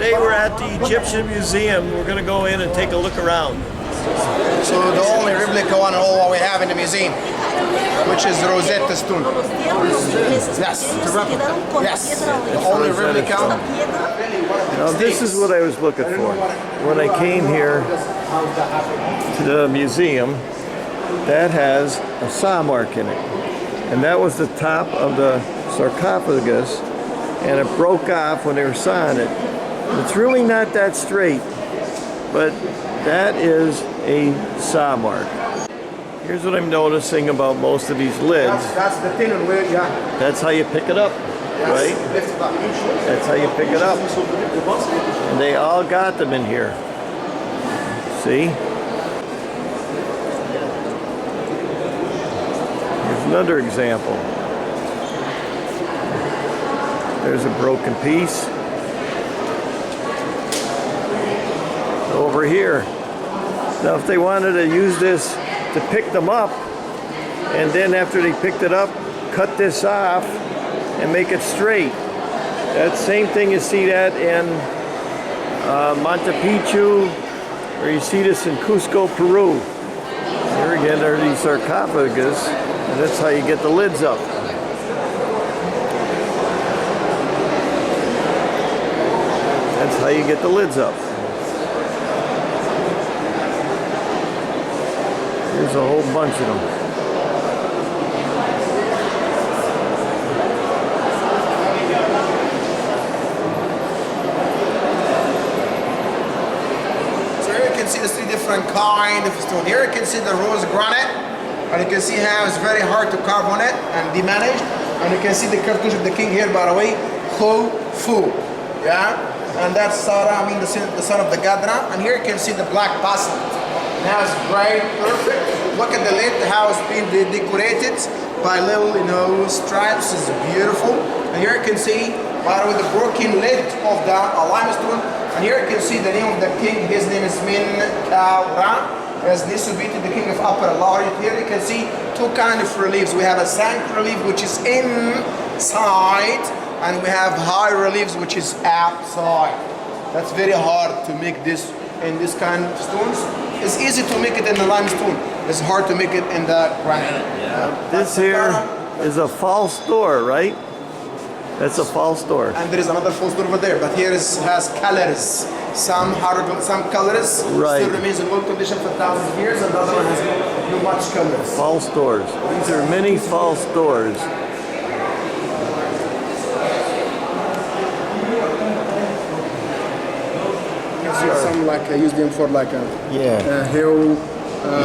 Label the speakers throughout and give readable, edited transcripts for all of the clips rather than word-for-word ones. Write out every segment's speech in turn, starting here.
Speaker 1: Today we're at the Egyptian Museum. We're going to go in and take a look around.
Speaker 2: So the only replica one of all what we have in the museum, which is the Rosetta Stone. Yes, the replica. Yes, the only replica.
Speaker 1: Now this is what I was looking for. When I came here to the museum, that has a saw mark in it. And that was the top of the sarcophagus, and it broke off when they were sawing it. It's really not that straight, but that is a saw mark. Here's what I'm noticing about most of these lids.
Speaker 2: That's the thing on where, yeah.
Speaker 1: That's how you pick it up, right? That's how you pick it up. And they all got them in here. See? Here's another example. There's a broken piece. Over here. Now if they wanted to use this to pick them up, and then after they picked it up, cut this off and make it straight. That same thing, you see that in Monte Picchu, or you see this in Cusco, Peru. Here again, there are these sarcophagus, and that's how you get the lids up. That's how you get the lids up. There's a whole bunch of them.
Speaker 2: So here you can see the three different kind of stone. Here you can see the rose granite, and you can see how it's very hard to carve on it and be managed. And you can see the cartouche of the king here, by the way, Khufu. Yeah? And that's Sarah, the son of the Gadra. And here you can see the black basalt. Now it's great, perfect. Look at the lid, how it's been decorated by little, stripes. It's beautiful. And here you can see, by the way, the broken lid of the limestone. And here you can see the name of the king. His name is Min Kaura. As this would be to the king of Upper Allah. Here you can see two kind of reliefs. We have a sank relief, which is inside, and we have high reliefs, which is outside. That's very hard to make this in this kind of stones. It's easy to make it in the limestone. It's hard to make it in the granite.
Speaker 1: This here is a false door, right? That's a false door.
Speaker 2: And there is another false door over there, but here has colors. Some colors
Speaker 1: right.
Speaker 2: Still remains in good condition for thousands of years, and the other one has no much colors.
Speaker 1: False doors. These are many false doors.
Speaker 2: Some use them for hill,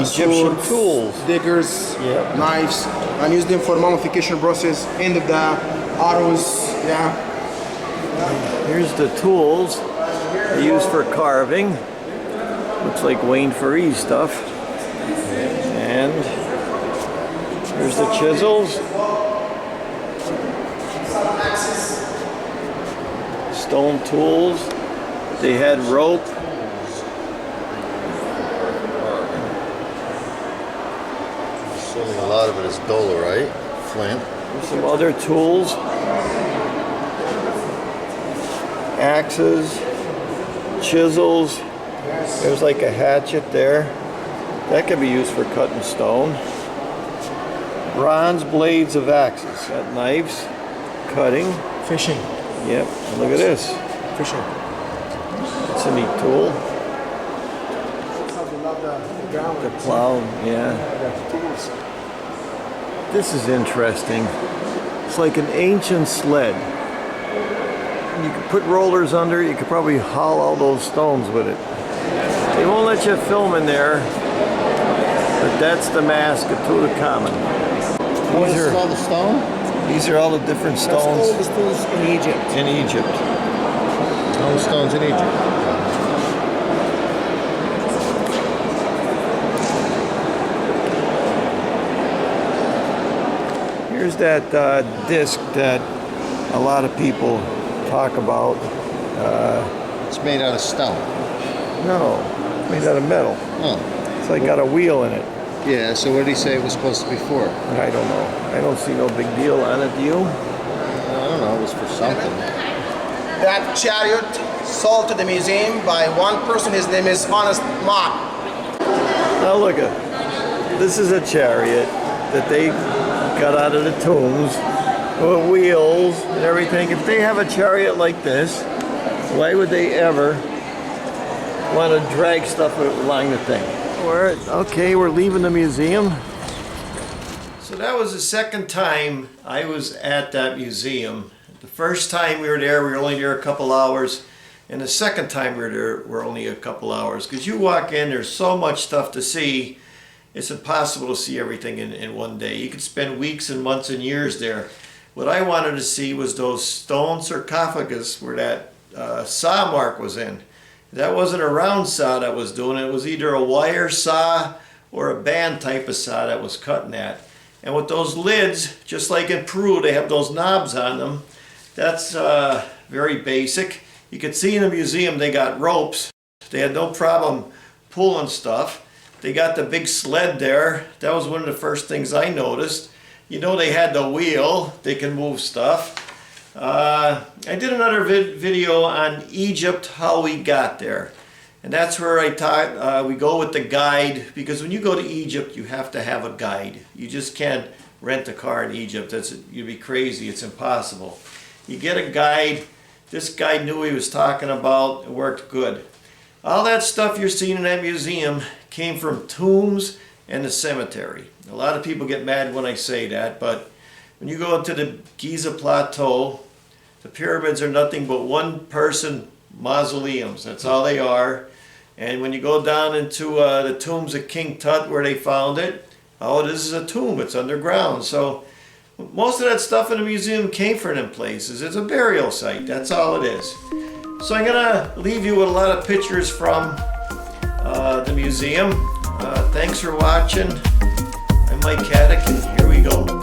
Speaker 1: Egyptian
Speaker 2: swords,
Speaker 1: tools,
Speaker 2: diggers, knives, and use them for mummification process. End of the arrows. Yeah.
Speaker 1: Here's the tools they use for carving. Looks like Wayne Ferry stuff. And here's the chisels. Stone tools. They had rope.
Speaker 3: Assuming a lot of it is dolerite, flint.
Speaker 1: There's some other tools. Axes, chisels. There's like a hatchet there. That can be used for cutting stone. Bronze blades of axes. Got knives, cutting.
Speaker 2: Fishing.
Speaker 1: Yep, and look at this.
Speaker 2: Fishing.
Speaker 1: It's a neat tool. The plow, yeah. This is interesting. It's like an ancient sled. You could put rollers under it. You could probably haul all those stones with it. They won't let you film in there, but that's the mask of Tutankhamun.
Speaker 3: What is all the stone?
Speaker 1: These are all the different stones.
Speaker 2: All the stones in Egypt.
Speaker 1: In Egypt.
Speaker 3: All the stones in Egypt.
Speaker 1: Here's that disc that a lot of people talk about.
Speaker 3: It's made out of stone.
Speaker 1: No, made out of metal.
Speaker 3: Oh.
Speaker 1: It's like got a wheel in it.
Speaker 3: Yeah, so what did he say it was supposed to be for?
Speaker 1: I don't know. I don't see no big deal on it, do you?
Speaker 3: I don't know, it was for something.
Speaker 2: that chariot sold to the museum by one person. His name is Honest Mott.
Speaker 1: Now look at this is a chariot that they got out of the tombs with wheels and everything. If they have a chariot like this, why would they ever want to drag stuff along the thing? We're leaving the museum. So that was the second time I was at that museum. The first time we were were only there a couple hours. And the second time we were there, we're only a couple hours. Because you walk in, there's so much stuff to see. It's impossible to see everything in one day. You could spend weeks and months and years there. What I wanted to see was those stone sarcophagus where that saw mark was in. That wasn't a round saw that was doing it. It was either a wire saw or a band type of saw that was cutting that. And with those lids, just like in Peru, they have those knobs on them. That's very basic. You can see in the museum they got ropes. They had no problem pulling stuff. They got the big sled there. That was one of the first things I noticed. You know, they had the wheel. They can move stuff. I did another video on Egypt, how we got there. And that's where I taught, we go with the guide, because when you go to Egypt, you have to have a guide. You just can't rent a car in Egypt. You'd be crazy. It's impossible. You get a guide. This guy knew what he was talking about. It worked good. All that stuff you're seeing in that museum came from tombs and the cemetery. A lot of people get mad when I say that, but when you go into the Giza Plateau, the pyramids are nothing but one-person mausoleums. That's all they are. And when you go down into the tombs of King Tut where they found it, oh, this is a tomb. It's underground. So most of that stuff in the museum came from them places. It's a burial site. That's all it is. So I'm going to leave you with a lot of pictures from the museum. Thanks for watching. I'm Mike Haduck, and here we go.